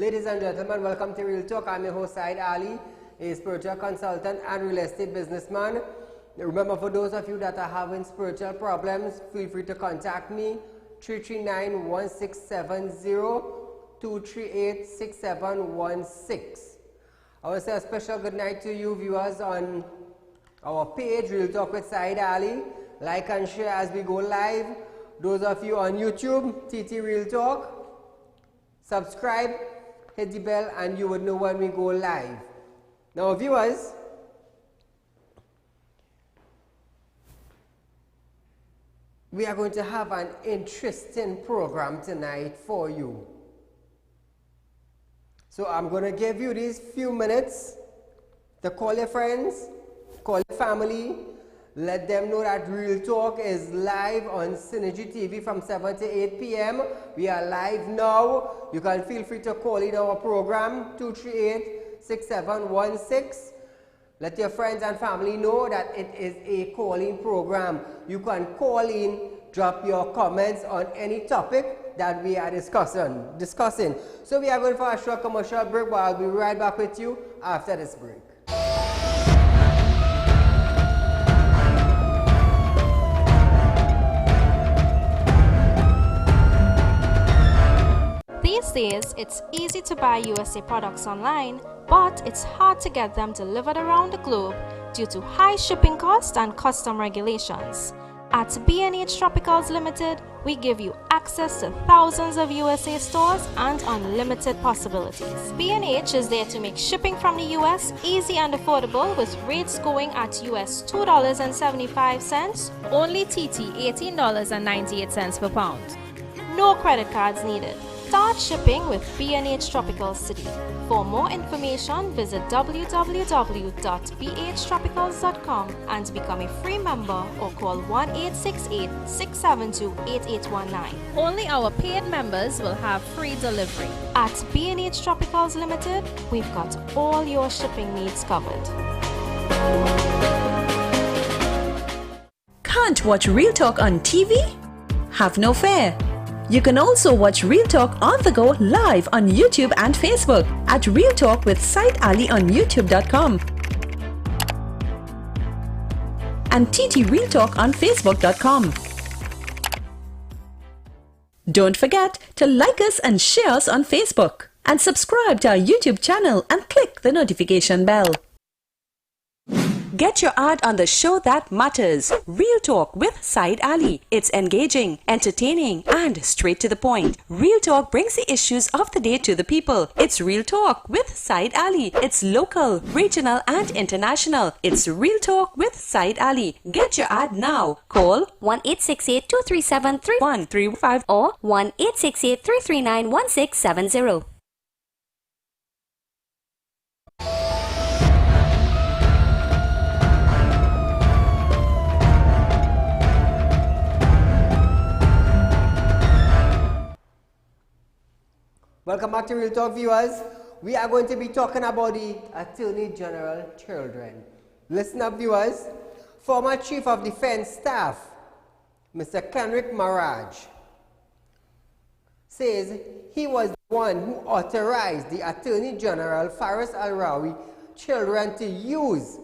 Ladies and gentlemen, welcome to Real Talk. I'm your host, Saieed Ali, a spiritual consultant and real estate businessman. Remember, for those of you that are having spiritual problems, feel free to contact me, 339-1670, 238-6716. I will say a special good night to you viewers on our page, Real Talk with Saieed Ali. Like and share as we go live. Those of you on YouTube, TT Real Talk, subscribe, hit the bell, and you would know when we go live. Now viewers, we are going to have an interesting program tonight for you. So I'm going to give you these few minutes to call your friends, call your family, let them know that Real Talk is live on Synergy TV from 7 to 8 p.m. We are live now. You can feel free to call in our program, 238-6716. Let your friends and family know that it is a call-in program. You can call in, drop your comments on any topic that we are discussing. So we are going for a short commercial break, but I'll be right back with you after this break. These days, it's easy to buy USA products online, but it's hard to get them delivered around the globe due to high shipping costs and custom regulations. At B&H Tropicals Limited, we give you access to thousands of USA stores and unlimited possibilities. B&H is there to make shipping from the US easy and affordable, with rates going at US $2.75, only TT $18.98 per pound. No credit cards needed. Start shipping with B&H Tropical City. For more information, visit www.bhtropicals.com and become a free member or call 1-868-672-8819. Only our paid members will have free delivery. At B&H Tropicals Limited, we've got all your shipping needs covered. Can't watch Real Talk on TV? Have no fear. You can also watch Real Talk on the go live on YouTube and Facebook at Real Talk with Saieed Ali on YouTube.com and TT Real Talk on Facebook.com. Don't forget to like us and share us on Facebook and subscribe to our YouTube channel and click the notification bell. Get your ad on the show that matters. Real Talk with Saieed Ali. It's engaging, entertaining, and straight to the point. Real Talk brings the issues of the day to the people. It's Real Talk with Saieed Ali. It's local, regional, and international. It's Real Talk with Saieed Ali. Get your ad now. Call 1-868-237-3135 or 1-868-339-1670. Welcome back to Real Talk, viewers. We are going to be talking about the Attorney General children. Listen up, viewers. Former Chief of Defense Staff, Mr. Kenrick Maraj, says he was the one who authorized the Attorney General Faris Al-Rawi children to use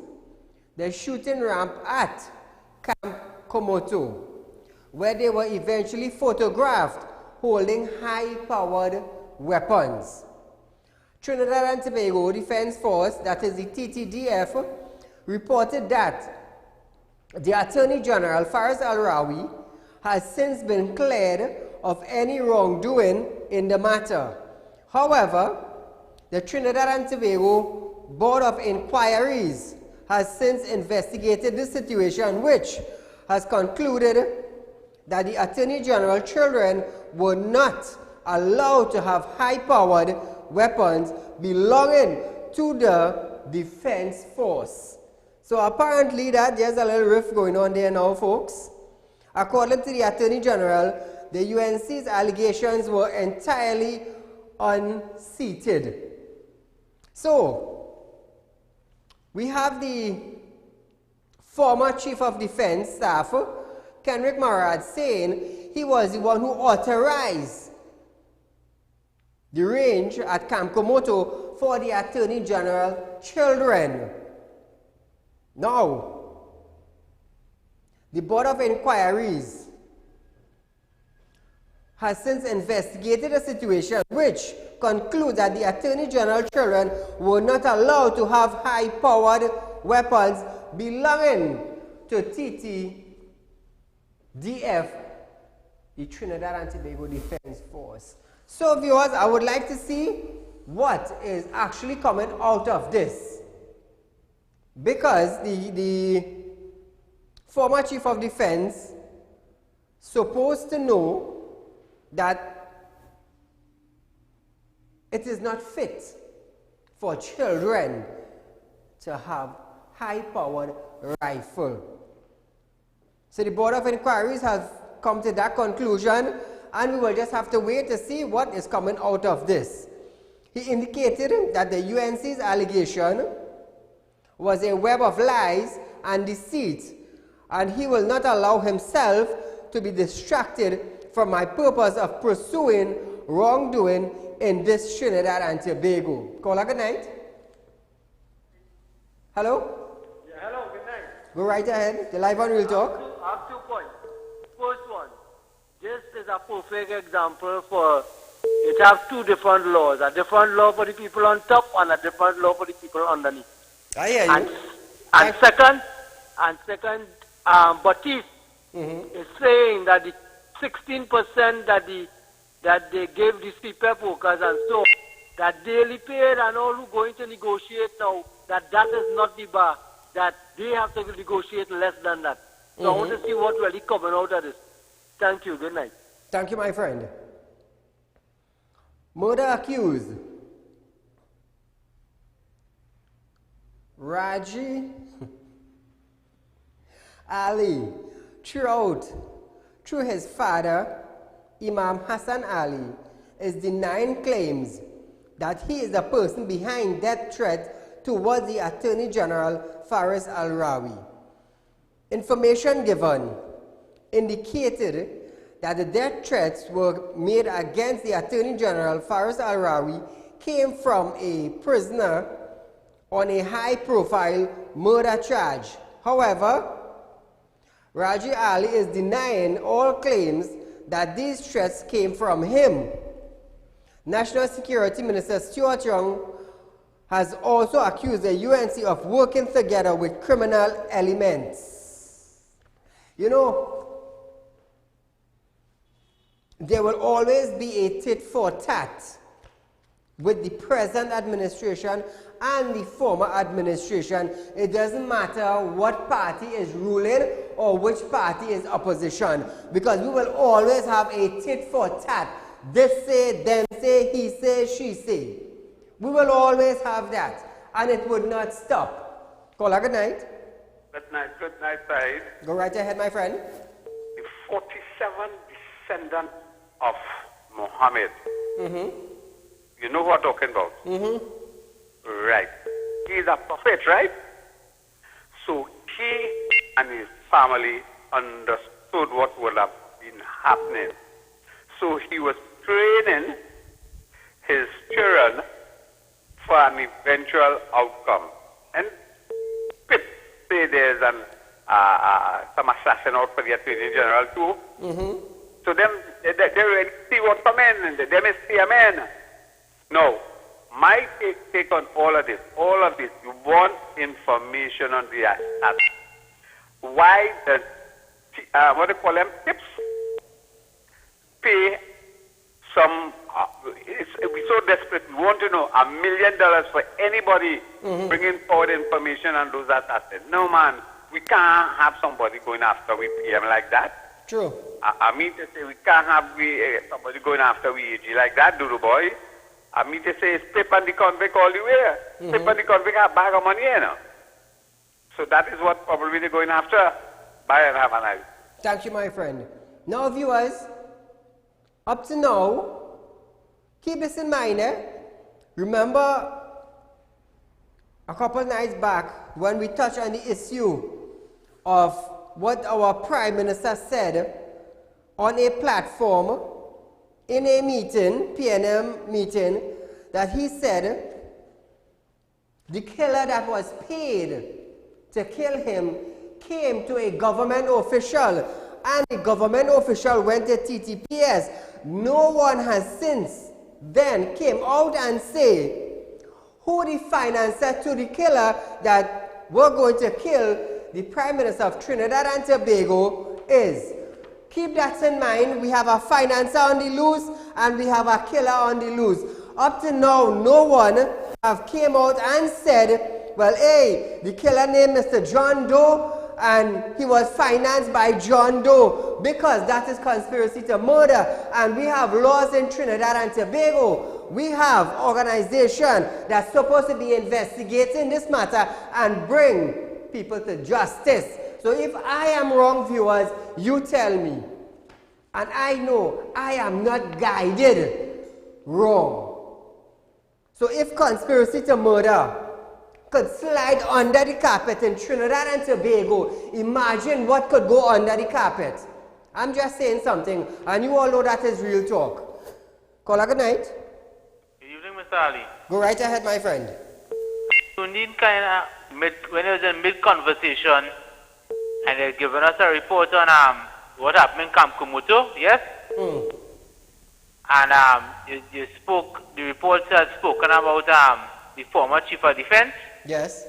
the shooting ramp at Camp Komoto, where they were eventually photographed holding high-powered weapons. Trinidad and Tobago Defense Force, that is the TTDF, reported that the Attorney General Faris Al-Rawi has since been cleared of any wrongdoing in the matter. However, the Trinidad and Tobago Board of Inquiries has since investigated the situation, which has concluded that the Attorney General children were not allowed to have high-powered weapons belonging to the Defense Force. So apparently that there's a little rift going on there now, folks. According to the Attorney General, the UNC's allegations were entirely unseated. So we have the former Chief of Defense Staff, Kenrick Maraj, saying he was the one who authorized the range at Camp Komoto for the Attorney General children. Now, the Board of Inquiries has since investigated a situation which concludes that the Attorney General children were not allowed to have high-powered weapons belonging to TTDF, the Trinidad and Tobago Defense Force. So viewers, I would like to see what is actually coming out of this, because the former Chief of Defense supposed to know that it is not fit for children to have high-powered rifle. So the Board of Inquiries has come to that conclusion, and we will just have to wait to see what is coming out of this. He indicated that the UNC's allegation was a web of lies and deceit, and he will not allow himself to be distracted from my purpose of pursuing wrongdoing in this Trinidad and Tobago. Caller, good night. Hello? Yeah, hello, good night. Go right ahead. You're live on Real Talk. I have 2 points. First one, this is a perfect example for it has 2 different laws. A different law for the people on top and a different law for the people underneath. I hear you. And second, Batiste is saying that the 16% that they gave these people workers and so that daily paid and all who going to negotiate now, that is not the bar, that they have to negotiate less than that. So I want to see what really coming out of this. Thank you. Good night. Thank you, my friend. Murder accused. Saieed Ali, through his father, Imam Hassan Ali, is denying claims that he is the person behind death threat towards the Attorney General Faris Al-Rawi. Information given indicated that the death threats were made against the Attorney General Faris Al-Rawi came from a prisoner on a high-profile murder charge. However, Saieed Ali is denying all claims that these threats came from him. National Security Minister Stuart Young has also accused the UNC of working together with criminal elements. You know, there will always be a tit for tat with the present administration and the former administration. It doesn't matter what party is ruling or which party is opposition, because we will always have a tit for tat. This say, them say, he say, she say. We will always have that, and it would not stop. Caller, good night. Good night, Said. Go right ahead, my friend. The 47 descendant of Muhammad. You know what I'm talking about? Right. He is a prophet, right? So he and his family understood what would have been happening. So he was training his children for an eventual outcome. And Pip say there's some assassin out for the Attorney General too. So them they really see what's coming, and they may see a man. No. My take on all of this, you want information on the assassin. Why does, what do you call them, tips, pay some, we're so desperate, we want to know $1 million for anybody bringing forward information on those assassins. No, man, we can't have somebody going after we PM like that. True. I mean to say, we can't have somebody going after we AG like that, Doodoo boy. I mean to say, it's Pip and the convict all the way. Pip and the convict have a bag of money, you know. So that is what probably they're going after. Bye and have a nice. Thank you, my friend. Now, viewers, up to now, keep this in mind, Remember, a couple nights back, when we touched on the issue of what our Prime Minister said on a platform in a meeting, PNM meeting, that he said the killer that was paid to kill him came to a government official, and the government official went to TTPS. No one has since then came out and say who the financer to the killer that we're going to kill the Prime Minister of Trinidad and Tobago is. Keep that in mind. We have a financer on the loose and we have a killer on the loose. Up to now, no one have came out and said, well, hey, the killer named Mr. John Doe and he was financed by John Doe, because that is conspiracy to murder. And we have laws in Trinidad and Tobago. We have organization that's supposed to be investigating this matter and bring people to justice. So if I am wrong, viewers, you tell me. And I know I am not guided wrong. So if conspiracy to murder could slide under the carpet in Trinidad and Tobago, imagine what could go under the carpet. I'm just saying something, and you all know that is real talk. Caller, good night. Good evening, Mr. Ali. Go right ahead, my friend. You need kind of, when it was in mid-conversation, and they've given us a report on what happened in Camp Kumuto, yes? And you spoke, the report has spoken about the former Chief of Defense. Yes.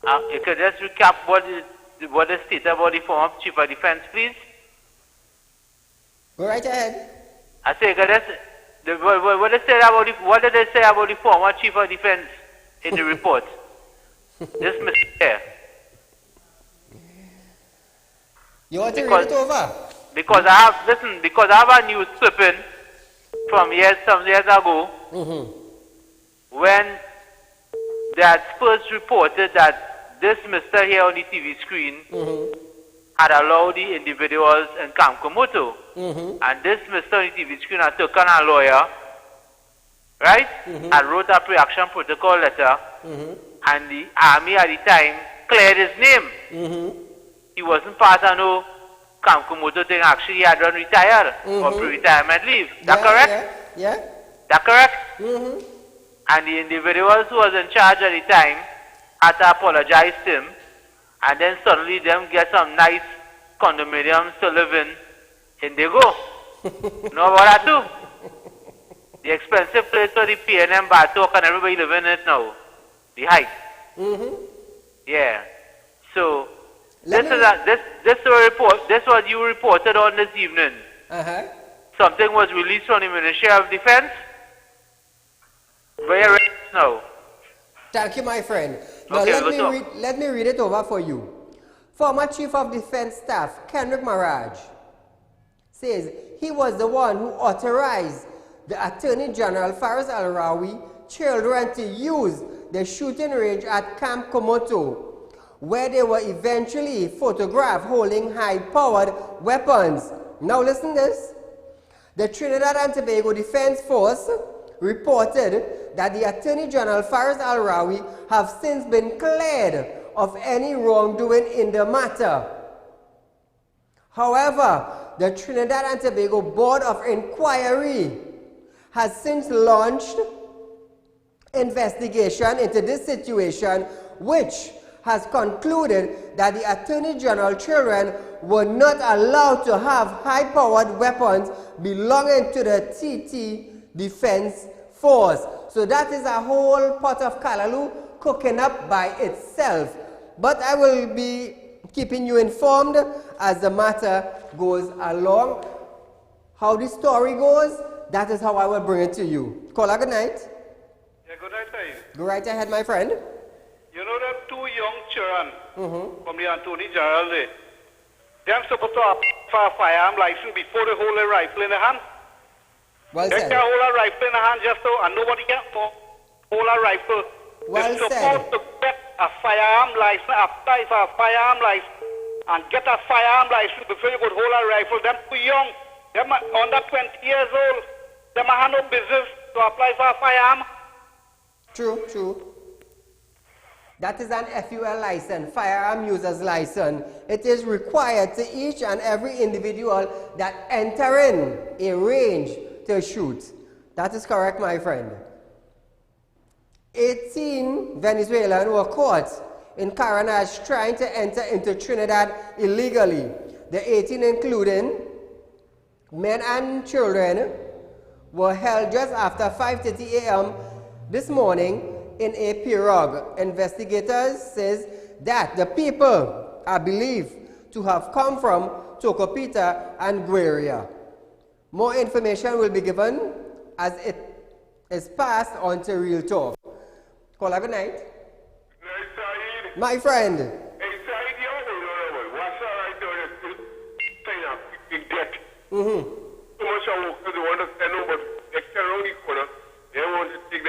You could just recap what is stated about the former Chief of Defense, please? Go right ahead. I say, what did they say about the former Chief of Defense in the report? This Mr. You want to read it over? Because I have a news clipping from some years ago, when they had first reported that this Mr. here on the TV screen had allowed the individuals in Camp Komoto. And this Mr. on the TV screen had taken a lawyer, right? And wrote a pre-action protocol letter, and the army at the time cleared his name. He wasn't part of no Camp Komoto thing. Actually, he had done retired or pre-retirement leave. That correct? Yeah. That correct? And the individuals who was in charge at the time had to apologize to him, and then suddenly them get some nice condominiums to live in Indigo. Know about that too? The expensive place for the PNM Batok and everybody living in it now. The Heights. Yeah. So this is what you reported on this evening. Something was released from the Ministry of Defense. Where is it now? Thank you, my friend. Now Okay, let me read it over for you. Former Chief of Defense Staff Kendrick Maraj says he was the one who authorized the Attorney General Faris Al-Rawi children to use the shooting range at Camp Komoto, where they were eventually photographed holding high-powered weapons. Now listen to this. The Trinidad and Tobago Defense Force reported that the Attorney General Faris Al-Rawi have since been cleared of any wrongdoing in the matter. However, the Trinidad and Tobago Board of Inquiry has since launched investigation into this situation, which has concluded that the Attorney General children were not allowed to have high-powered weapons belonging to the TT Defense Force. So that is a whole pot of callaloo cooking up by itself. But I will be keeping you informed as the matter goes along. How the story goes, that is how I will bring it to you. Caller, good night. Yeah, good night, Saeed. Go right ahead, my friend. You know that two young children from the Attorney General there, they're supposed to apply for a firearm license before they hold a rifle in the hand. Well They said. can hold a rifle in the hand just so, and nobody can hold a rifle. Well They're said. supposed to get a firearm license, apply for a firearm license, and get a firearm license before you could hold a rifle. They're too young. They're under 20 years old. They might have no business to apply for a firearm. True, true. That is an FUL license, firearm user's license. It is required to each and every individual that enter in a range to shoot. That is correct, my friend. 18 Venezuelans were caught in Carranage trying to enter into Trinidad illegally. The 18, including men and children, were held just after 5:30 a.m. this morning in a pirogue. Investigators says that the people are believed to have come from Tocopita and Gueria. More information will be given as it is passed on to Real Talk. Caller, good night. Night, Saeed. My friend. Hey, Saeed, you know what's all right now? They're still saying a big debt. So much of work they want to stand over next around the corner. They want to take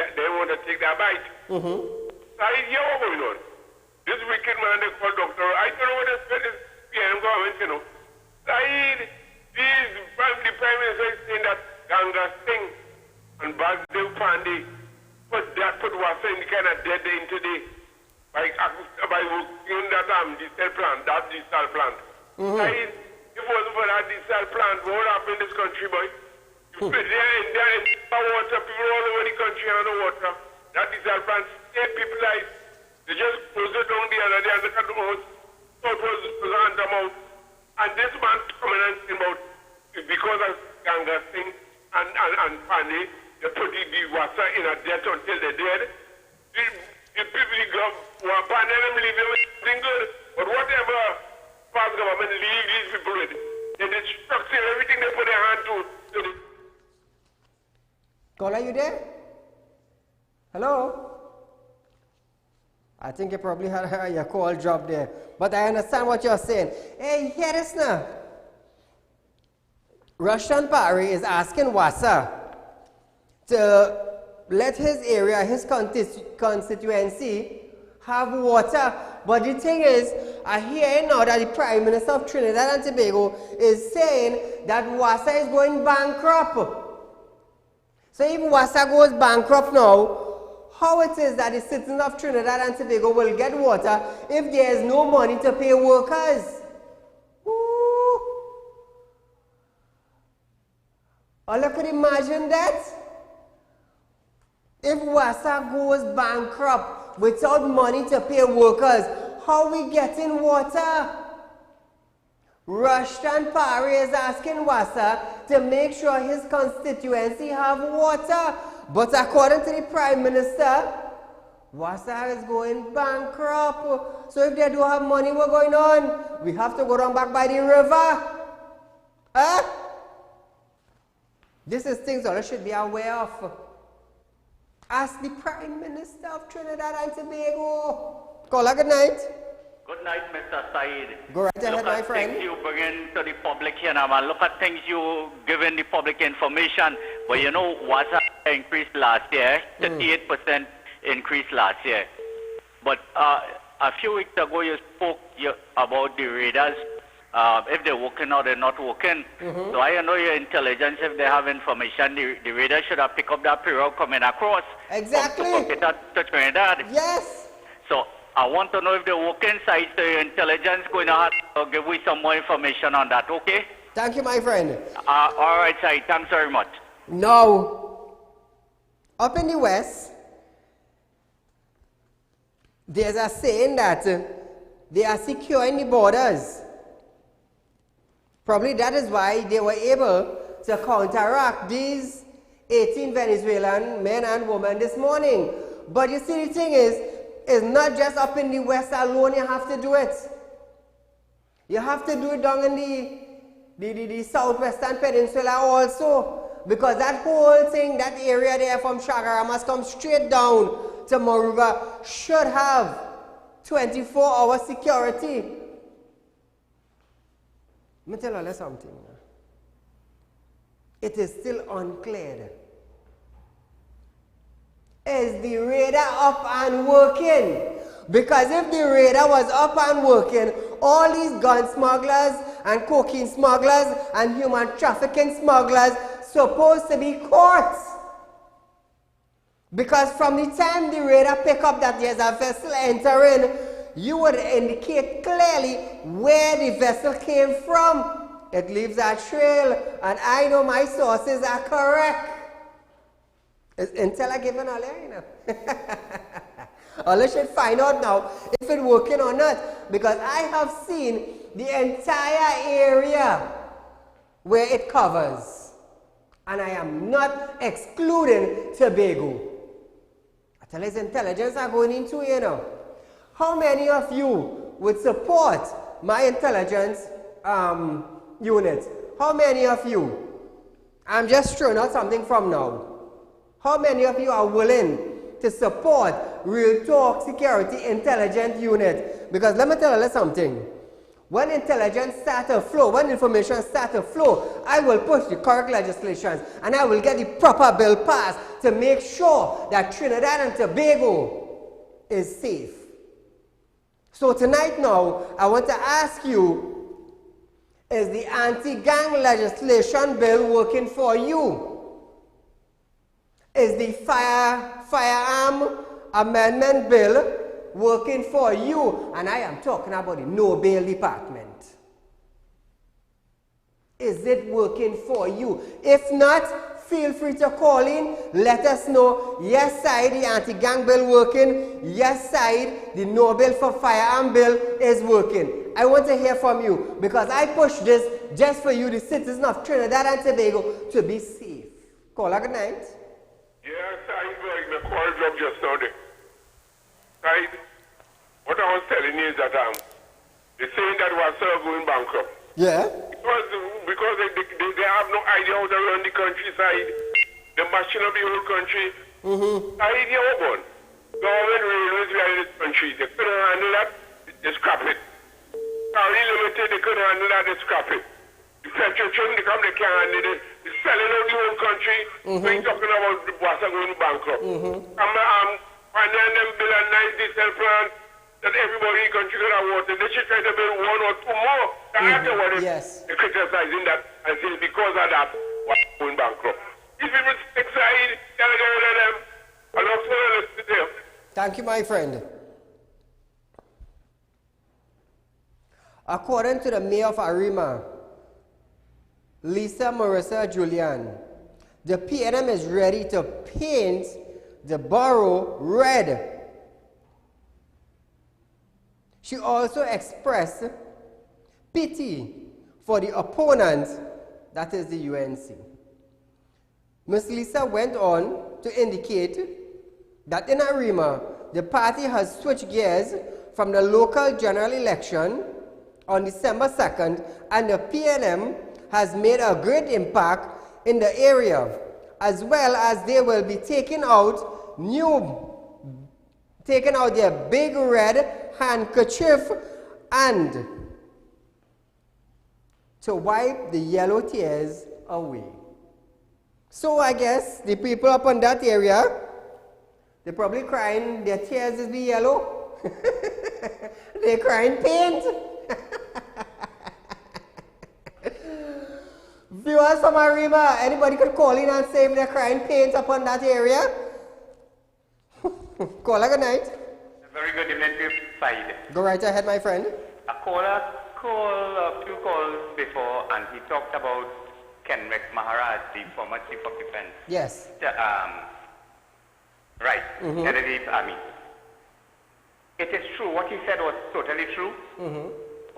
that bite. Saeed, you know what's going on? This wicked man they call doctor. I don't know what this PM government, you know. Saeed, the Prime Minister is saying that Ganga Singh and Basdev Pandey put WASA in the kind of dead into the by working that diesel plant, Saeed, if it wasn't for that diesel plant, what would happen in this country, boy? You put there in water, people all over the country on the water. That diesel plant saved people's lives. They just closed it down the other day and look at the house. So it was under them out. And this man coming and saying about because of Ganga Singh and Pandey, they put the WASA in a debt until they're dead. The people who are Pandey them leave them everything good. But whatever past government leave these people with, they destruct everything they put their hand to. Caller, you there? Hello? I think you probably had your call drop there. But I understand what you're saying. Hey, hear this now. Russian Pari is asking WASA to let his area, his constituency, have water. But the thing is, I hear now that the Prime Minister of Trinidad and Tobago is saying that WASA is going bankrupt. So if WASA goes bankrupt now, how it is that the citizens of Trinidad and Tobago will get water if there is no money to pay workers? Ooh. All I could imagine that. If WASA goes bankrupt without money to pay workers, how we getting water? Rushton Pari is asking WASA to make sure his constituency have water. But according to the Prime Minister, WASA is going bankrupt. So if they don't have money, what's going on? We have to go down back by the river. Huh? This is things all should be aware of. Ask the Prime Minister of Trinidad and Tobago. Caller, good night. Good night, Mr. Saeed. Go right ahead, my friend. Things you bring to the public here now, man. Look at things you giving the public information. But you know, WASA increased last year, 38% increase last year. But a few weeks ago, you spoke about the radars, if they're working or they're not working. So I know your intelligence, if they have information, the radar should have picked up that period coming across. Exactly. To Trinidad. Yes. So I want to know if the working side to your intelligence going to have to give me some more information on that, okay? Thank you, my friend. All right, Saeed. Thanks very much. Now, up in the West, there's a saying that they are securing the borders. Probably that is why they were able to counteract these 18 Venezuelan men and women this morning. But you see, the thing is, it's not just up in the West alone you have to do it. You have to do it down in the southwestern peninsula also. Because that whole thing, that area there from Shagara must come straight down to Moruga, should have 24-hour security. Let me tell you something. It is still unclear. Is the radar up and working? Because if the radar was up and working, all these gun smugglers and cocaine smugglers and human trafficking smugglers supposed to be caught. Because from the time the radar pick up that there's a vessel entering, you would indicate clearly where the vessel came from. It leaves a trail, and I know my sources are correct. It's intel I given earlier, you know. Unless should find out now if it's working or not, because I have seen the entire area where it covers, and I am not excluding Tobago. I tell you, intelligence are going into, you know. How many of you would support my intelligence unit? How many of you? I'm just throwing out something from now. How many of you are willing to support Real Talk Security Intelligence Unit? Because let me tell you something. When intelligence starts to flow, when information starts to flow, I will push the correct legislation and I will get the proper bill passed to make sure that Trinidad and Tobago is safe. So tonight now, I want to ask you, is the anti-gang legislation bill working for you? Is the firearm amendment bill working for you? And I am talking about the no bail department. Is it working for you? If not, feel free to call in. Let us know. Yes side, the anti-gang bill working. Yes side, the no bail for firearm bill is working. I want to hear from you because I push this just for you, the citizens of Trinidad and Tobago, to be safe. Call her good night. Yes, I like the call job just now. Right? What I was telling you is that they're saying that WASA going bankrupt. Yeah. Because they have no idea how to run the countryside. They're mashing up the whole country. Idea open. Government railways are in this country. They couldn't handle that, they scrap it. Carry Limited, they couldn't handle that, they scrap it. The petrol they come, they can't handle it. They're selling out the whole country. We're talking about the WASA going bankrupt. Finding them build a nice diesel plant that everybody in the country can have water. They should try to build one or two more. Afterwards, they're criticizing that and say because of that, WASA going bankrupt. These people excited, tell them, I love to listen to them. Thank you, my friend. According to the mayor of Arima, Lisa Marissa Julian, the PNM is ready to paint the borough red. She also expressed pity for the opponent, that is the UNC. Ms. Lisa went on to indicate that in Arima, the party has switched gears from the local general election on December 2nd, and the PNM has made a great impact in the area, as well as they will be taking out their big red handkerchief and to wipe the yellow tears away. So I guess the people up in that area, they're probably crying, their tears is be yellow. They're crying paint. Viewers from Arima, anybody could call in and say if they're crying paint upon that area? Caller, good night. Very good evening to you, Saieed. Go right ahead, my friend. A caller called a few calls before and he talked about Kenrick Maharaj, the former Chief of Defense. Yes. Right, Kennedy Army. It is true, what he said was totally true.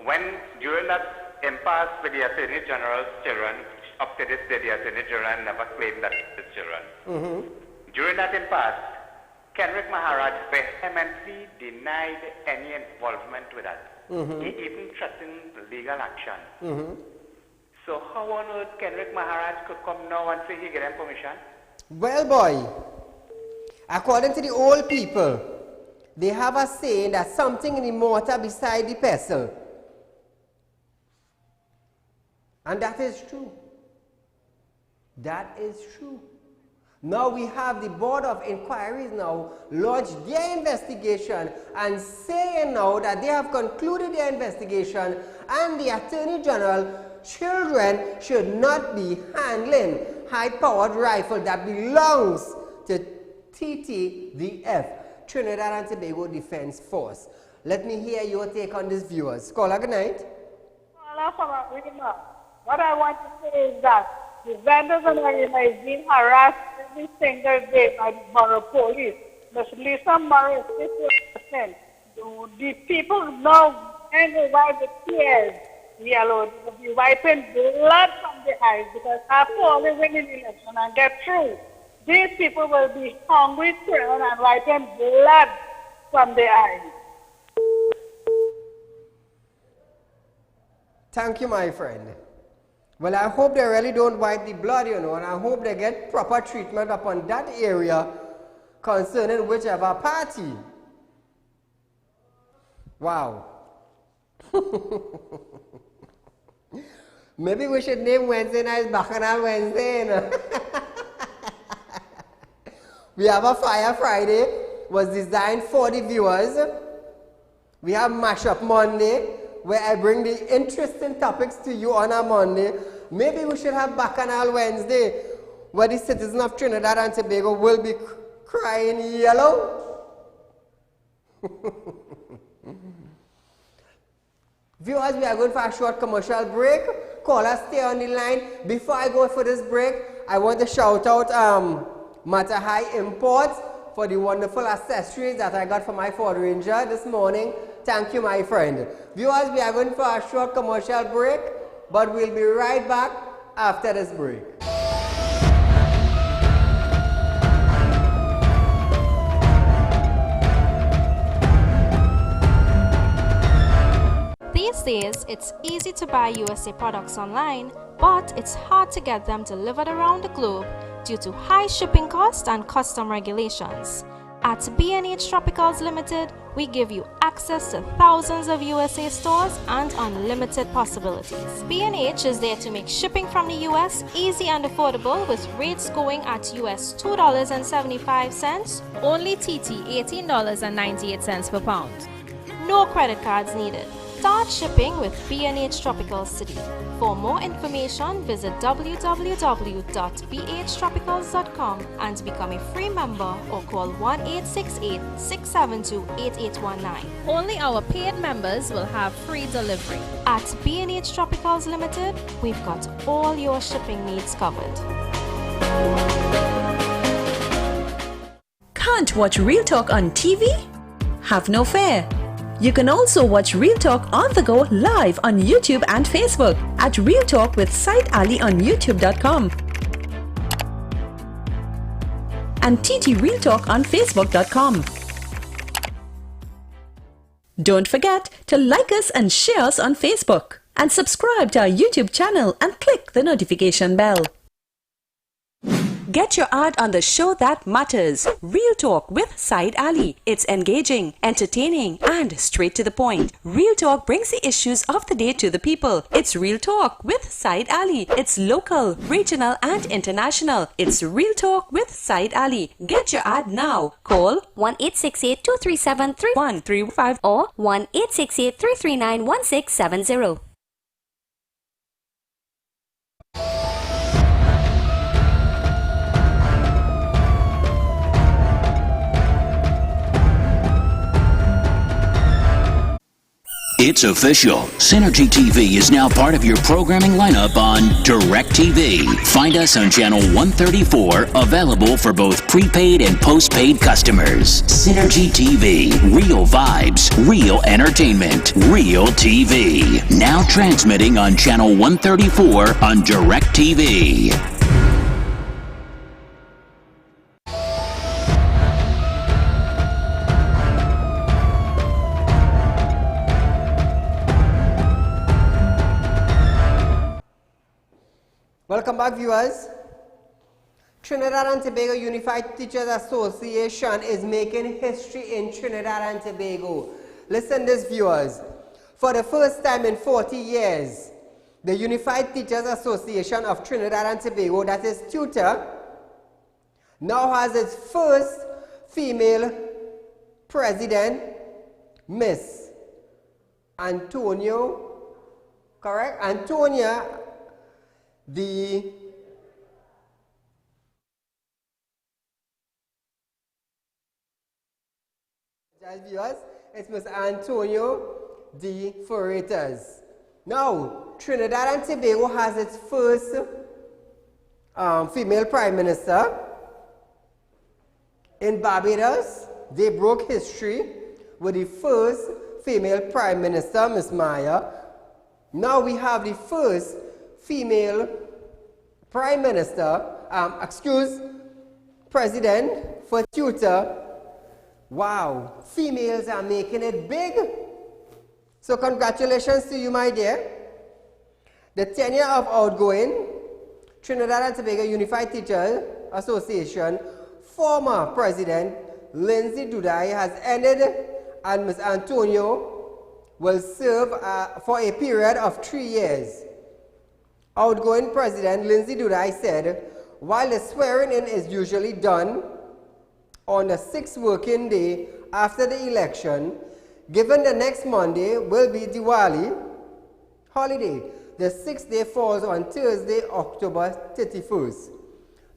When, during that impasse with the Attorney General's children, up to this day the Attorney General never claimed that his children. During that impasse, Kenrick Maharaj vehemently denied any involvement with that. He even threatened legal action. So how on earth Kenrick Maharaj could come now and say he gave them permission? Well, boy, according to the old people, they have a saying that something in the mortar beside the pestle. And that is true. That is true. Now we have the Board of Inquiries now lodged their investigation and saying now that they have concluded their investigation and the Attorney General, children should not be handling high-powered rifle that belongs to TTDF, Trinidad and Tobago Defense Force. Let me hear your take on this, viewers. Caller, good night. Caller from Arima. What I want to say is that the vendors in Arima is being harassed every single day by the borough police. But Lisa Morris, 50%. The people now, and they wipe the tears yellow, they'll be wiping blood from the eyes because after all they win the election and get through, these people will be hungry, children, and wiping blood from their eyes. Thank you, my friend. Well, I hope they really don't wipe the blood, you know, and I hope they get proper treatment upon that area concerning whichever party. Wow. Maybe we should name Wednesday night Bacchanal Wednesday, you know? We have a Fire Friday, was designed for the viewers. We have Mashup Monday, where I bring the interesting topics to you on a Monday. Maybe we should have Bacchanal Wednesday, where the citizens of Trinidad and Tobago will be crying yellow. Viewers, we are going for a short commercial break. Callers, stay on the line. Before I go for this break, I want to shout out Matahai Imports for the wonderful accessories that I got for my Ford Ranger this morning. Thank you, my friend. Viewers, we are going for a short commercial break, but we'll be right back after this break. These days, it's easy to buy USA products online, but it's hard to get them delivered around the globe due to high shipping costs and custom regulations. At B&H Tropicals Limited, we give you access to thousands of USA stores and unlimited possibilities. B&H is there to make shipping from the US easy and affordable with rates going at US $2.75, only TT $18.98 per pound. No credit cards needed. Start shipping with B&H Tropicals City. For more information, visit www.bhtropicals.com and become a free member or call 1-868-672-8819. Only our paid members will have free delivery. At B&H Tropicals Limited, we've got all your shipping needs covered. Can't watch Real Talk on TV? Have no fear. You can also watch Real Talk on the go live on YouTube and Facebook at Real Talk with Saieed Ali on YouTube.com and TT Real Talk on Facebook.com. Don't forget to like us and share us on Facebook and subscribe to our YouTube channel and click the notification bell. Get your ad on the show that matters. Real Talk with Saieed Ali. It's engaging, entertaining, and straight to the point. Real Talk brings the issues of the day to the people. It's Real Talk with Saieed Ali. It's local, regional, and international. It's Real Talk with Saieed Ali. Get your ad now. Call 1-868-237-3135 or 1-868-339-1670. It's official. Synergy TV is now part of your programming lineup on DirecTV. Find us on channel 134, available for both prepaid and postpaid customers. Synergy TV. Real vibes, real entertainment, real TV. Now transmitting on channel 134 on DirecTV. Welcome back, viewers. Trinidad and Tobago Unified Teachers Association is making history in Trinidad and Tobago. Listen this, viewers. For the first time in 40 years, the Unified Teachers Association of Trinidad and Tobago, that is TUTTA, now has its first female president, Miss Antonio, correct? Antonia, the Right, viewers? It's Mr. Antonio de Freitas. Now, Trinidad and Tobago has its first female prime minister. In Barbados, they broke history with the first female prime minister, Miss Maya. Now we have the first female prime minister, president for TUTTA. Wow, females are making it big. So congratulations to you, my dear. The tenure of outgoing Trinidad and Tobago Unified Teachers Association former president Lindsay Dudai has ended, and Ms. Antonio will serve for a period of 3 years. Outgoing President Lindsay Dudai said, while the swearing-in is usually done on the 6th working day after the election, given the next Monday will be Diwali holiday, the 6th day falls on Thursday, October 31st.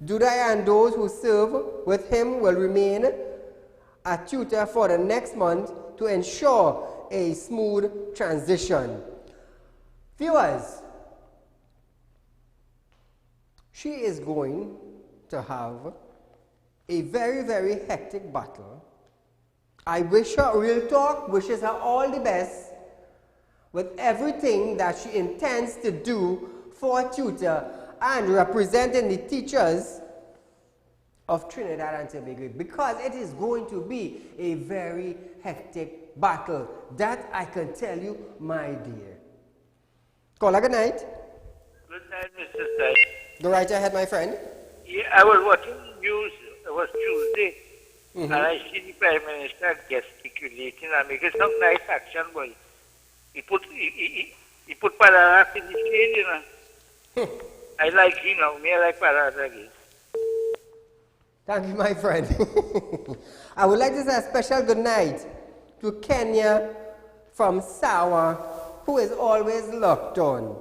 Dudai and those who serve with him will remain at TUTTA for the next month to ensure a smooth transition. Viewers, she is going to have a very, very hectic battle. I wish her, Real Talk wishes her all the best with everything that she intends to do for TUTTA and representing the teachers of Trinidad and Tobago, because it is going to be a very hectic battle. That I can tell you, my dear. Caller, good night. Good night, Mr. Said. Go right ahead, my friend. Yeah, I was watching news. It was Tuesday, and I see the Prime Minister gesticulating and making some nice action, boy. He put Pararat in the shade, you know. I like him now. Me, I like Pararat again. Thank you, my friend. I would like to say a special good night to Kenya from Sawa, who is always locked on.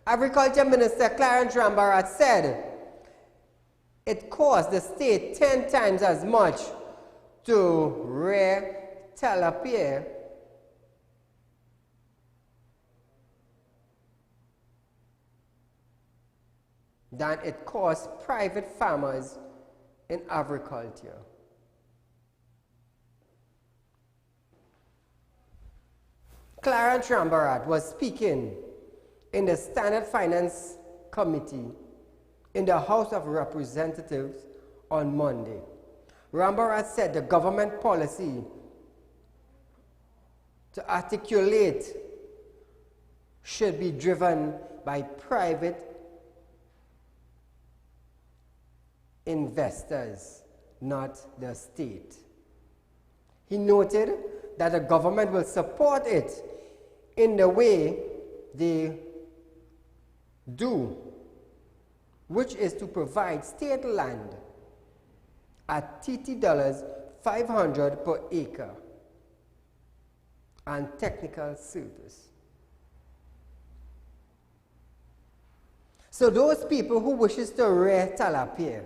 Agriculture Minister Clarence Rambarat said it cost the state 10 times as much to rear tilapia than it costs private farmers in agriculture. Clarence Rambarat was speaking in the Standard Finance Committee in the House of Representatives on Monday. Rambarat said the government policy to articulate should be driven by private investors, not the state. He noted that the government will support it in the way they do, which is to provide state land at $50 per acre and technical service. So those people who wishes to rear tilapia,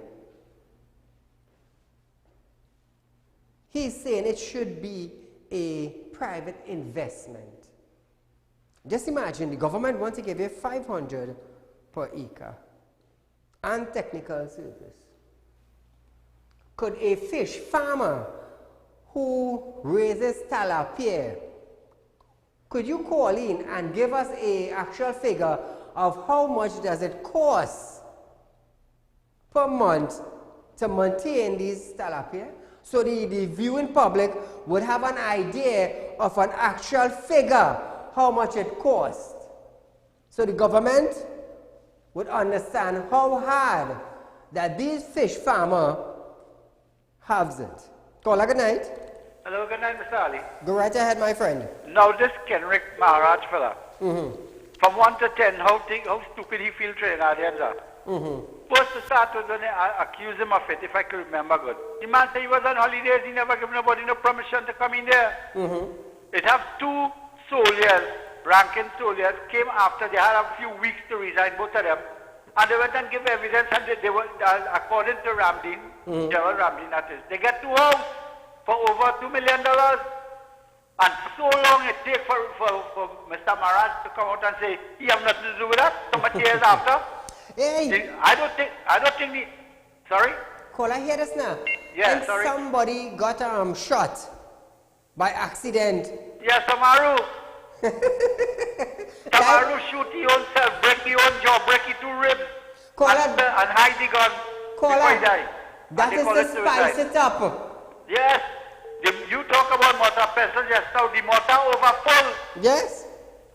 he's saying it should be a private investment. Just imagine the government wants to give you $500 per acre and technical service. Could a fish farmer who raises tilapia, could you call in and give us an actual figure of how much does it cost per month to maintain these tilapia? So the viewing public would have an idea of an actual figure, how much it costs. So the government would understand how hard that these fish farmer has it. Caller, good night. Hello, good night, Mr. Ali. Go right ahead, my friend. Now this Kenrick Maharaj fella, from 1 to 10, how stupid he feels Trinidadians are. First to start with, when I accuse him of it, if I can remember good. The man said he was on holidays, he never gave nobody no permission to come in there. It have 2 soldiers, ranking soldiers, came after they had a few weeks to resign, both of them, and they went and gave evidence, and they were, according to Ramdeen, General Ramdeen, that is, they get 2 hours. for over $2 million. And so long it takes for Mr. Maharaj to come out and say he have nothing to do with that so much years after. Hey. I don't think the, sorry? Caller, hear this now. Yeah, and sorry. somebody got shot by accident. Yeah, Samaru. Samaru shoot his own self, break his own jaw, break his 2 ribs, and hide the gun before he died. That is to spice it up. Yes. You talk about mortar pestle just now. The mortar overfull. Yes.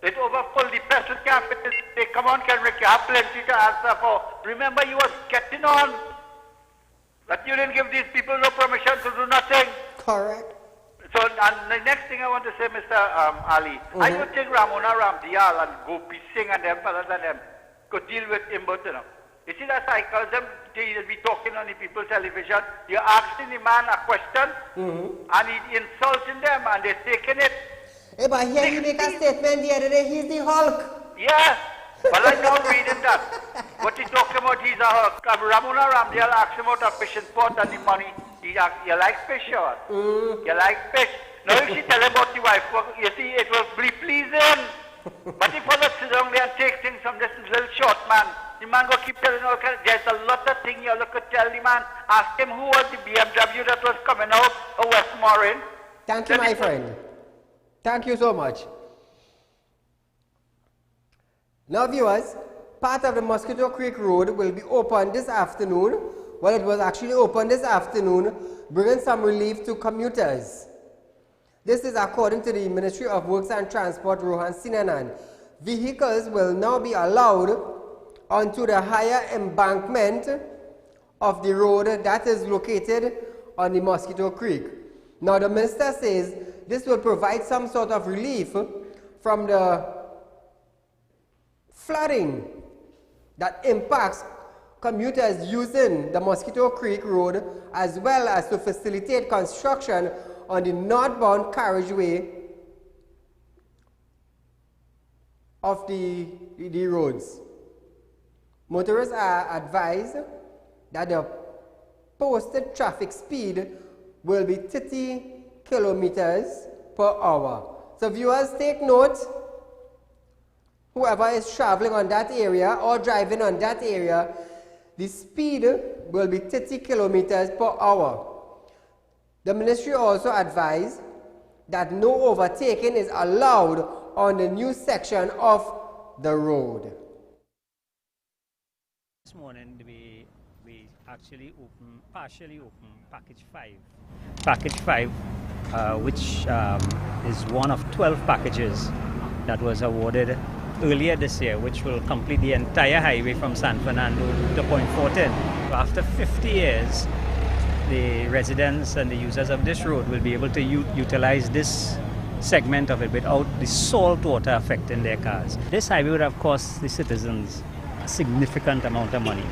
It overfull. The pestle can't fit. They come on, Kendrick. You have plenty to answer for. Remember, you was getting on. That you didn't give these people no permission to do nothing. Correct. So, and the next thing I want to say, Mr. Ali, I don't think Ramona Ramdial and Gopi Singh and them fellas and them could deal with him, but you know. You see that sarcasm, they'll be talking on the people's television. You're asking the man a question, and he's insulting them, and they're taking it. Hey, but here he make a statement the other day, he's the Hulk. Yeah, well, I'm not reading that. What he's talking about, he's a Hulk. Ramona Ramdial asked him about a fishing pot and the money. You like fish, or you like fish. Now, if she tell him about the wife, you see, it will be pleasing. But if you sit down there and take things from this little short man, the man go keep telling all kinds. There's a lot of things you look at tell the man. Ask him who was the BMW that was coming out of Westmoreland. Thank you, my friend. Thank you so much. Now, viewers, part of the Mosquito Creek Road will be open this afternoon. Well, it was actually open this afternoon, bringing some relief to commuters. This is according to the Ministry of Works and Transport, Rohan Sinanan. Vehicles will now be allowed onto the higher embankment of the road that is located on the Mosquito Creek. Now, the minister says this will provide some sort of relief from the flooding that impacts commuters using the Mosquito Creek Road, as well as to facilitate construction on the northbound carriageway of the roads. Motorists are advised that the posted traffic speed will be 30 kilometers per hour. So viewers, take note. Whoever is traveling on that area or driving on that area, the speed will be 30 kilometers per hour. The ministry also advised that no overtaking is allowed on the new section of the road. This morning we actually partially opened package 5. Package 5, which is one of 12 packages that was awarded earlier this year, which will complete the entire highway from San Fernando to Point 14. After 50 years, the residents and the users of this road will be able to utilize this segment of it without the salt water affecting their cars. This highway would have cost the citizens a significant amount of money.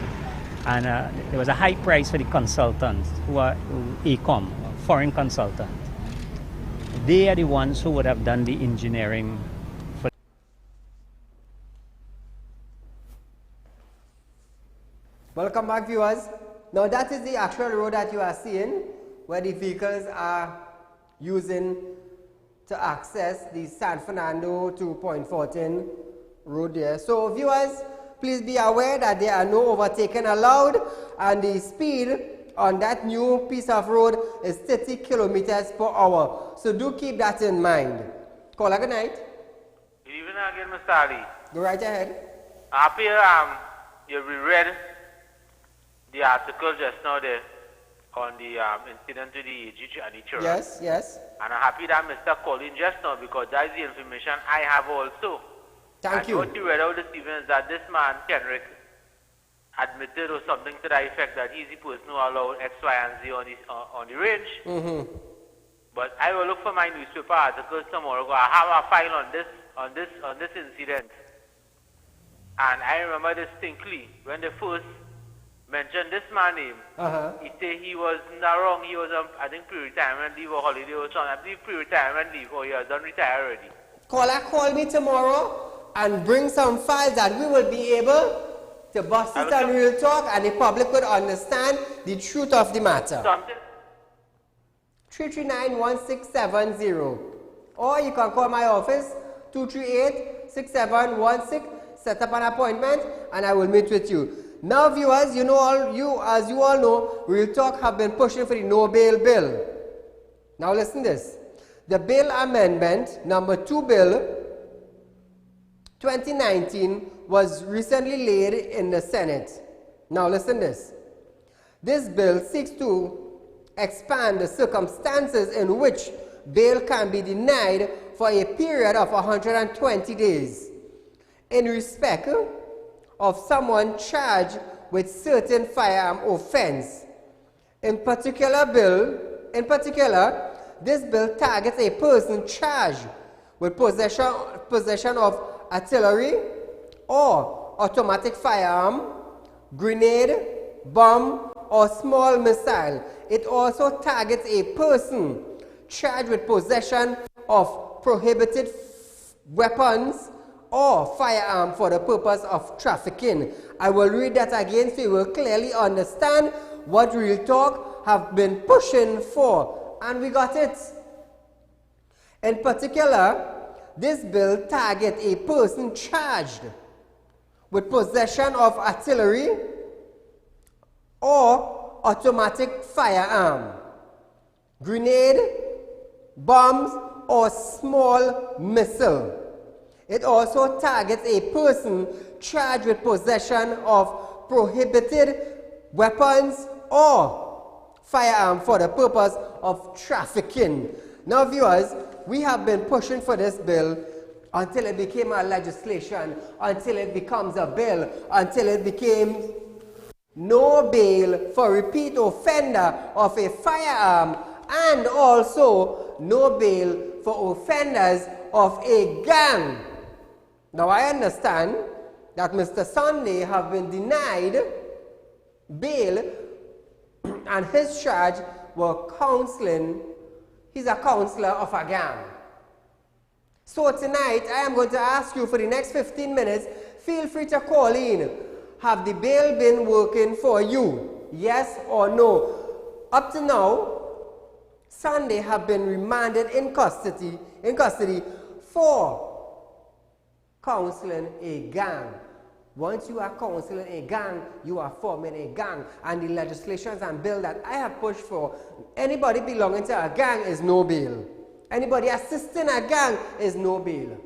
And there was a high price for the consultants who are ACOM, foreign consultants. They are the ones who would have done the engineering. Welcome back, viewers. Now that is the actual road that you are seeing, where the vehicles are using to access the San Fernando to Point 14 road there. So viewers, please be aware that there are no overtaking allowed, and the speed on that new piece of road is 30 kilometers per hour. So do keep that in mind. Caller, good night. Good evening again, Mr. Ali. Go right ahead. Happy you read the article just now there on the incident to the AG and the children. Yes, yes. And I'm happy that Mr. calling just now, because that is the information I have also. Thank you. What you read out this evening is that this man, Kendrick, admitted or something to that effect that he's the person who allowed X, Y, and Z on the range. But I will look for my newspaper articles tomorrow. I have a file on this incident. And I remember distinctly when they first mentioned this man's name. He said he was not wrong. He was on, I think, pre-retirement leave or holiday or something. I believe pre-retirement leave, or he has done retire already. Caller, call me tomorrow and bring some files that we will be able to bust it on Real Talk, and the public would understand the truth of the matter. 339-1670. Or you can call my office, 238-6716. Set up an appointment and I will meet with you. Now viewers, as you all know, Real Talk have been pushing for the no bail bill. Now listen this. The bill amendment, number 2 bill, 2019, was recently laid in the Senate. Now listen this. This bill seeks to expand the circumstances in which bail can be denied for a period of 120 days in respect of someone charged with certain firearm offense. In particular, this bill targets a person charged with possession of artillery or automatic firearm, grenade, bomb, or small missile. It also targets a person charged with possession of prohibited weapons or firearm for the purpose of trafficking. I will read that again so you will clearly understand what Real Talk have been pushing for. And we got it. In particular, this bill targets a person charged with possession of artillery or automatic firearm, grenade, bombs, or small missile. It also targets a person charged with possession of prohibited weapons or firearm for the purpose of trafficking. Now viewers, we have been pushing for this bill until it became a legislation, until it becomes a bill, until it became no bail for repeat offender of a firearm, and also no bail for offenders of a gang. Now I understand that Mr. Sunday have been denied bail and his charge were counseling. He's a counselor of a gang. So tonight I am going to ask you for the next 15 minutes, feel free to call in. Have the bail been working for you? Yes or no? Up to now, Sunday have been remanded in custody for counseling a gang. Once you are counseling a gang, you are forming a gang. And the legislations and bill that I have pushed for, anybody belonging to a gang is no bail. Anybody assisting a gang is no bail.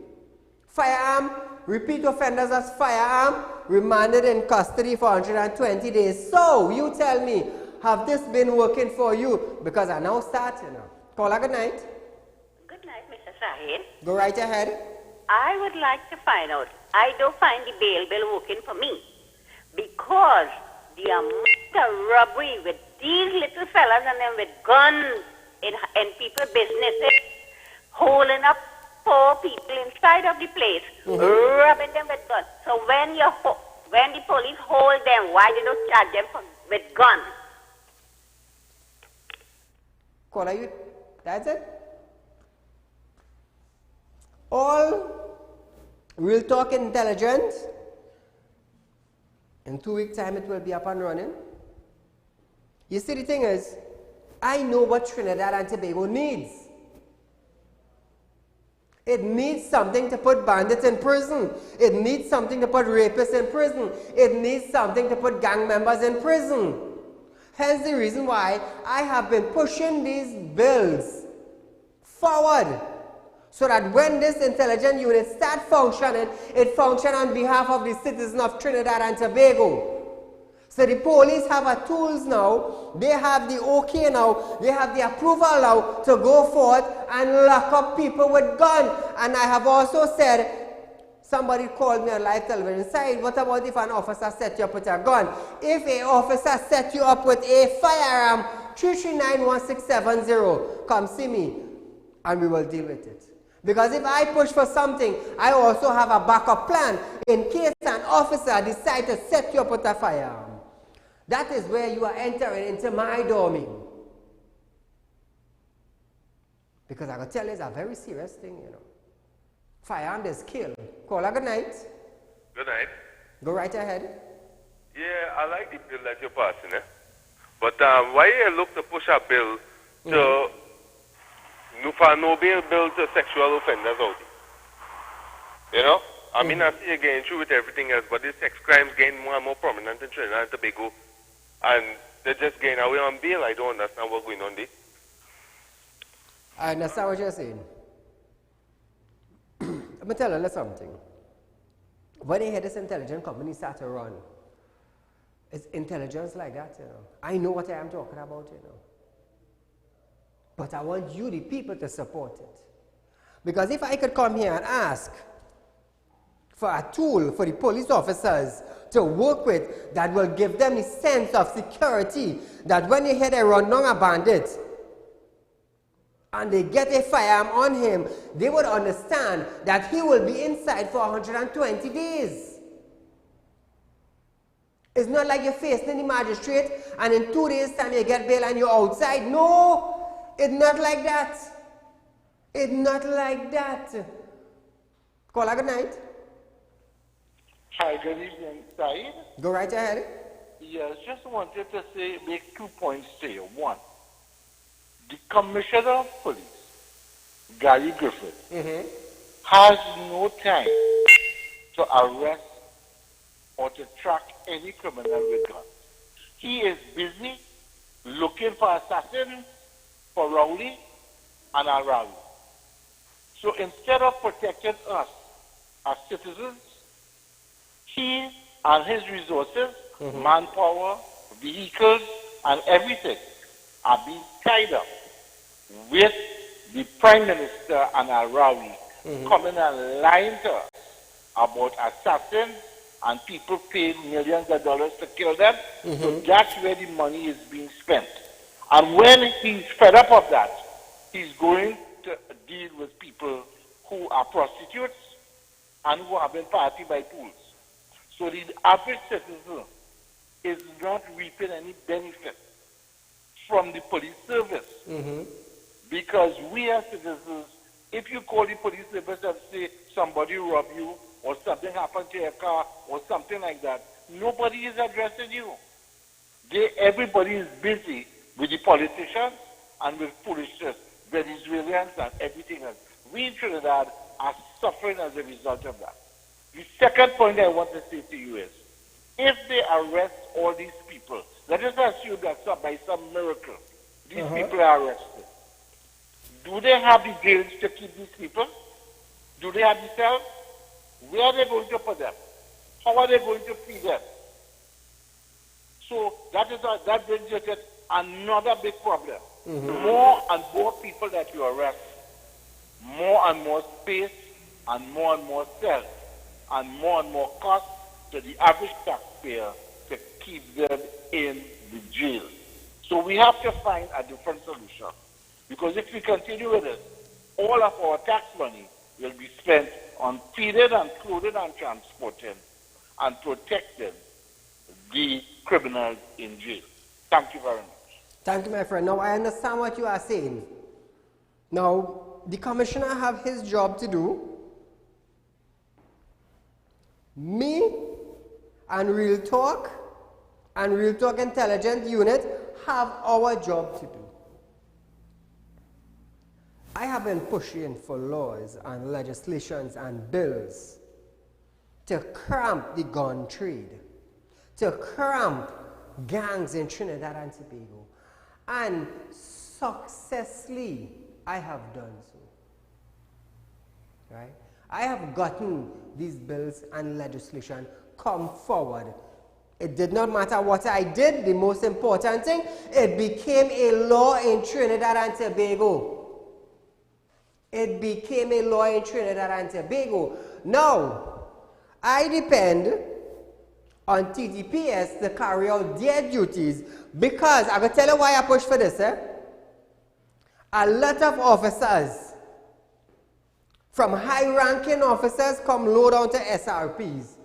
Firearm, repeat offenders as firearm, remanded in custody for 120 days. So, you tell me, have this been working for you? Because I now start, Caller, good night. Good night, Mr. Saieed. Go right ahead. I would like to find out. I don't find the bail bill working for me because the amount of robbery with these little fellas and them with guns in people's businesses, holding up 4 people inside of the place, robbing them with guns. So when the police hold them, why they don't charge them with guns? Caller, you, that's it? All Real Talk Intelligence, in 2 weeks' time it will be up and running. You see, the thing is, I know what Trinidad and Tobago needs. It needs something to put bandits in prison. It needs something to put rapists in prison. It needs something to put gang members in prison. Hence the reason why I have been pushing these bills forward, so that when this intelligence unit start functioning, it functions on behalf of the citizens of Trinidad and Tobago. So the police have a tools now, they have the okay now, they have the approval now to go forth and lock up people with guns. And I have also said, somebody called me on live television, Said, what about if an officer set you up with a gun? If an officer set you up with a firearm, 339-1670, come see me and we will deal with it. Because if I push for something, I also have a backup plan in case an officer decides to set you up with a firearm. That is where you are entering into my domain. Because I can tell you it's a very serious thing, Firearm is kill. Caller, good night. Good night. Go right ahead. Yeah, I like the bill that you're passing, But why you look to push a bill to no bail bills to sexual offenders out there. You know? I mean, I see you getting through with everything else, but these sex crimes getting more and more prominent in Trinidad and Tobago, and they're just getting away on bail. I don't understand what's going on there. I understand what you're saying. Let me tell you something. When they hear this intelligence company start to run, it's intelligence like that, you know. I know what I am talking about, you know. But I want you, the people, to support it. Because if I could come here and ask for a tool for the police officers to work with that will give them the sense of security, that when they hear they run down a bandit and they get a firearm on him, they would understand that he will be inside for 120 days. It's not like you're facing the magistrate and in 2 days' time you get bail and you're outside. No, it's not like that. It's not like that. Call a good night. Hi, good evening, Saeed. Go right ahead. Yes, just wanted to say, make 2 points to you. One, the Commissioner of Police, Gary Griffith, has no time to arrest or to track any criminal with guns. He is busy looking for assassins for Rowley and Arawi. So instead of protecting us as citizens, he and his resources, manpower, vehicles, and everything are being tied up with the Prime Minister and Arawi coming and lying to us about assassins and people paying millions of dollars to kill them. So that's where the money is being spent. And when he's fed up of that, he's going to deal with people who are prostitutes and who have been party by pools. So the average citizen is not reaping any benefit from the police service. Because we as citizens, if you call the police service and say somebody robbed you or something happened to your car or something like that, nobody is addressing you. Everybody is busy with the politicians and with foolishness, Venezuelans and everything else. We in Trinidad are suffering as a result of that. The second point I want to say to you is, if they arrest all these people, let us assume that by some miracle, these people are arrested. Do they have the jails to keep these people? Do they have the cells? Where are they going to put them? How are they going to feed them? So that brings you to another big problem. More and more people that you arrest, more and more space and more cells and more cost to the average taxpayer to keep them in the jail. So we have to find a different solution. Because if we continue with it, all of our tax money will be spent on feeding and clothing and transporting and protecting the criminals in jail. Thank you very much. Thank you, my friend. Now, I understand what you are saying. Now, the commissioner have his job to do. Me and Real Talk Intelligence Unit have our job to do. I have been pushing for laws and legislations and bills to cramp the gun trade, to cramp gangs in Trinidad and Tobago. And successfully, I have done so. Right? I have gotten these bills and legislation come forward. It did not matter what I did. The most important thing, it became a law in Trinidad and Tobago. It became a law in Trinidad and Tobago. Now, I depend on TTPS to carry out their duties because, I'm going to tell you why I push for this. A lot of officers, from high-ranking officers come low down to SRPs,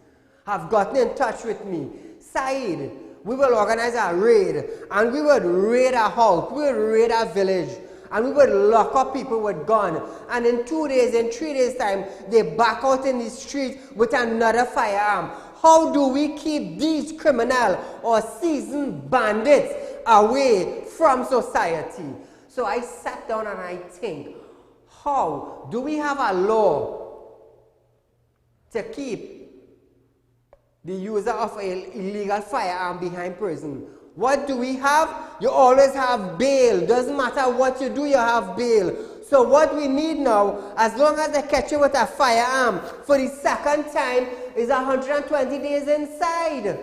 have gotten in touch with me. Saeed, we will organize a raid, and we would raid a house, we would raid a village, and we would lock up people with guns. And in 2 days, in 3 days' time, they back out in the street with another firearm. How do we keep these criminal or seasoned bandits away from society? So I sat down and I think, How? Do we have a law to keep the user of an illegal firearm behind prison? What do we have? You always have bail. Doesn't matter what you do, you have bail. So what we need now, as long as they catch you with a firearm for the second time, is 120 days inside.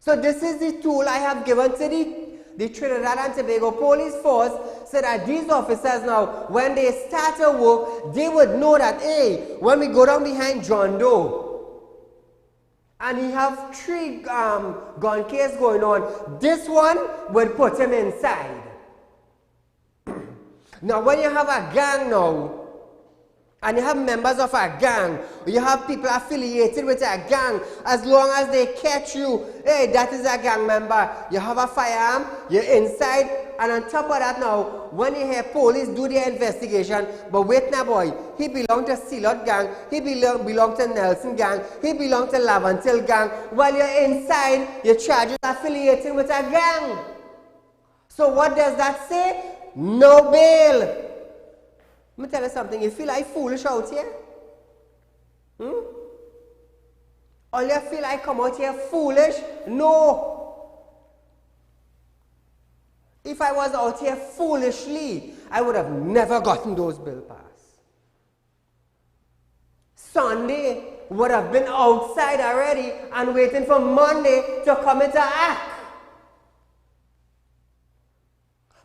So this is the tool I have given to the Trinidad and Tobago Police Force, so that these officers now, when they start to work, they would know that, hey, when we go down behind John Doe, and he have 3 gun case going on, this one would put him inside. Now when you have a gang now, and you have members of a gang, you have people affiliated with a gang, as long as they catch you, hey, that is a gang member, you have a firearm, you're inside, and on top of that now, when you hear police do their investigation, but wait now boy, he belonged to Silot gang, he belonged to Nelson gang, he belonged to Lavantil gang, while you're inside, you're charged with affiliating with a gang. So what does that say? No bail. Let me tell you something, you feel like foolish out here? Or you feel like come out here foolish? No. If I was out here foolishly, I would have never gotten those bill pass. Sunday would have been outside already and waiting for Monday to come into act.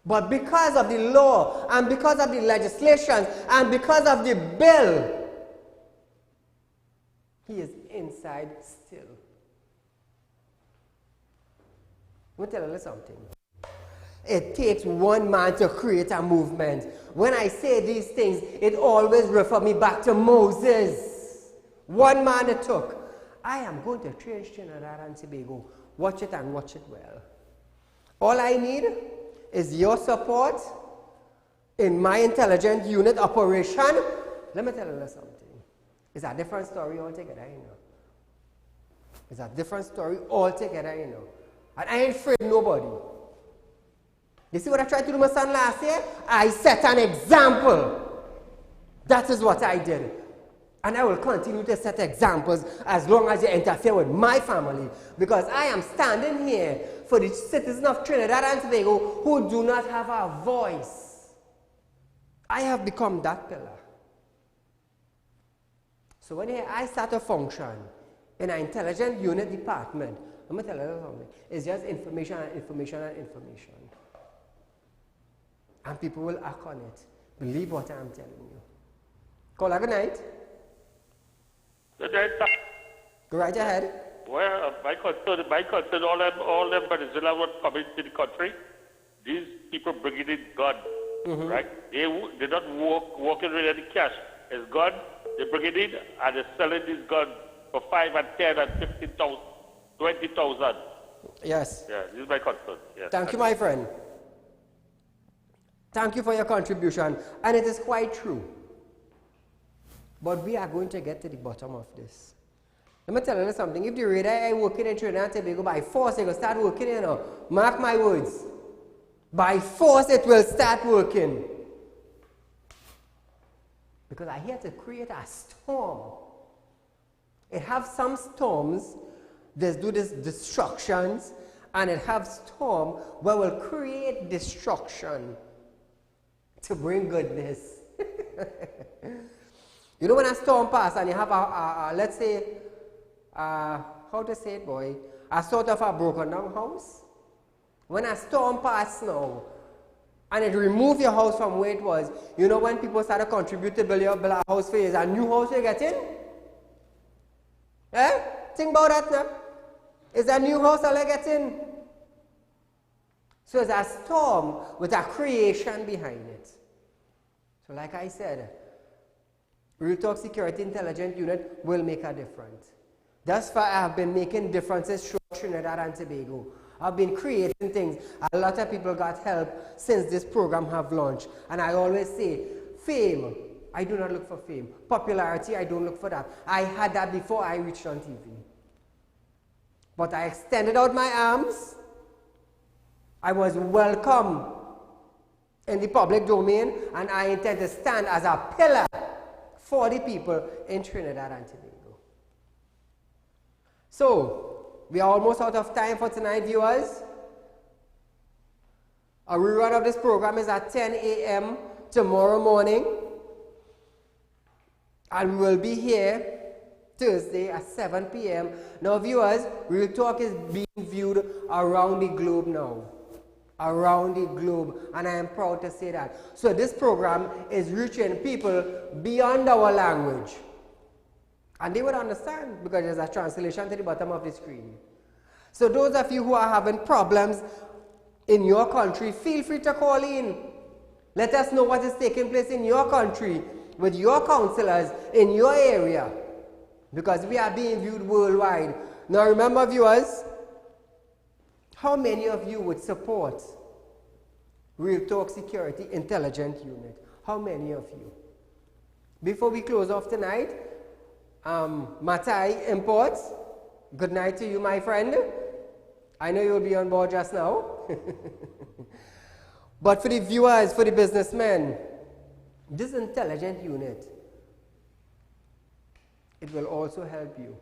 But because of the law, and because of the legislation, and because of the bill, he is inside still. Let me tell you something. It takes one man to create a movement. When I say these things, it always refers me back to Moses. One man it took. I am going to change Trinidad and Tobago. Watch it and watch it well. All I need is your support in my intelligence unit operation. Let me tell you something. It's a different story altogether, you know. It's a different story altogether, you know. And I ain't afraid of nobody. You see what I tried to do to my son last year? I set an example. That is what I did. And I will continue to set examples as long as you interfere with my family. Because I am standing here for the citizens of Trinidad and Tobago who do not have a voice. I have become that pillar. So when I start to function in an intelligence unit department, I'm going to tell you something. It's just information and information and information. And people will act on it. Believe what I'm telling you. Call good night. Good night. Go right ahead. Well, my concern, all them Venezuela were coming to the country. These people bringing in gun, right? They not working with any cash. It's gun. They bring it in and they're selling this gun for 5 and 10 and 15,000, 20,000. Yes. Yeah, this is my concern. Yes. Thank you, my friend. Thank you for your contribution. And it is quite true. But we are going to get to the bottom of this. Let me tell you something. If the radar is working in Trinidad and Tobago, by force it will start working, you know. Mark my words. By force it will start working. Because I here to create a storm. It have some storms that do this destructions, and it have storm where will create destruction to bring goodness. You know when a storm passes and you have a let's say, how to say it, boy, a sort of a broken down house. When a storm passes now, and it removes your house from where it was, you know when people start to contribute to build a house for you, is a new house you get in? Eh? Think about that now. It's a new house I'll get in. So it's a storm with a creation behind it. So like I said, Real Talk Security Intelligence Unit will make a difference. Thus far, I have been making differences throughout Trinidad and Tobago. I've been creating things. A lot of people got help since this program have launched. And I always say, fame, I do not look for fame. Popularity, I don't look for that. I had that before I reached on TV. But I extended out my arms. I was welcome in the public domain, and I intend to stand as a pillar for the people in Trinidad and Tobago. So, we are almost out of time for tonight, viewers. A rerun of this program is at 10 a.m. tomorrow morning. And we will be here Thursday at 7 p.m. Now, viewers, Real Talk is being viewed around the globe now. Around the globe. And I am proud to say that. So this program is reaching people beyond our language. And they would understand because there's a translation to the bottom of the screen. So those of you who are having problems in your country, feel free to call in. Let us know what is taking place in your country with your counselors in your area, because we are being viewed worldwide. Now remember, viewers, how many of you would support Real Talk Security Intelligence Unit? How many of you? Before we close off tonight, Matai Imports, good night to you, my friend. I know you'll be on board just now. But for the viewers, for the businessmen, this intelligent unit, it will also help you.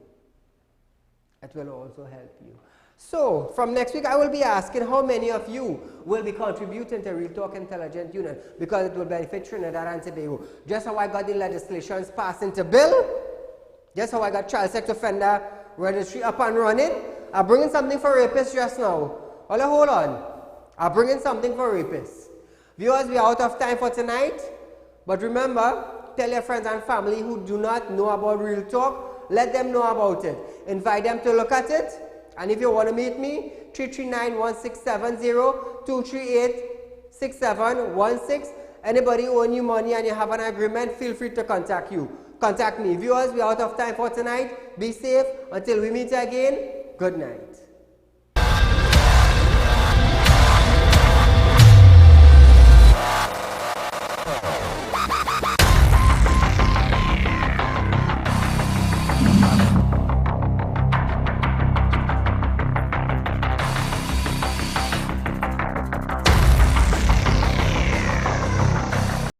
It will also help you. So, from next week, I will be asking how many of you will be contributing to Real Talk Intelligent Unit, because it will benefit Trinidad and Tobago. Just how I got the legislations passed into bill, just how I got child sex offender registry up and running. I'm bringing something for rapists just now. Hold on. I'm bringing something for rapists. Viewers, we are out of time for tonight. But remember, tell your friends and family who do not know about Real Talk, let them know about it. Invite them to look at it. And if you want to meet me, 339-1670, 238-6716. Anybody who owe you money and you have an agreement, feel free to contact me. Viewers, we are out of time for tonight. Be safe. Until we meet again, good night.